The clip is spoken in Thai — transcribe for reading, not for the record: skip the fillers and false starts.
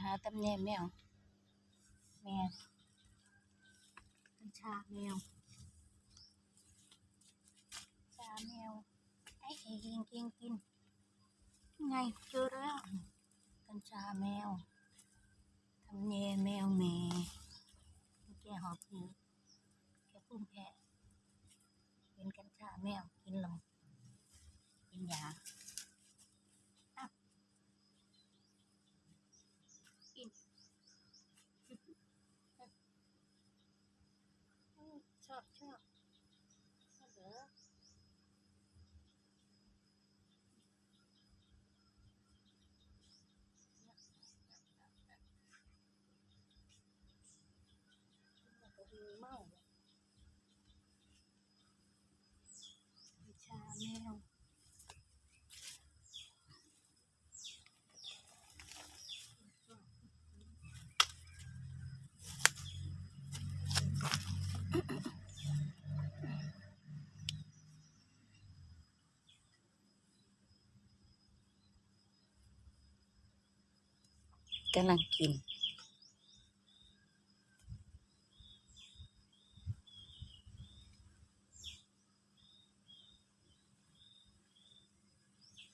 หาตำแหน่งแมวแม่กัญชาแมวชาแมวไอ้กินไงเจอแล้วกัญชาแมวทำแหน่แมวแม่แกหอบหืดแกพุ่มแพ้เป็นกัญชาแมวกินลงกินยากินชอบเหรอเมาชาแมวกำลังกิน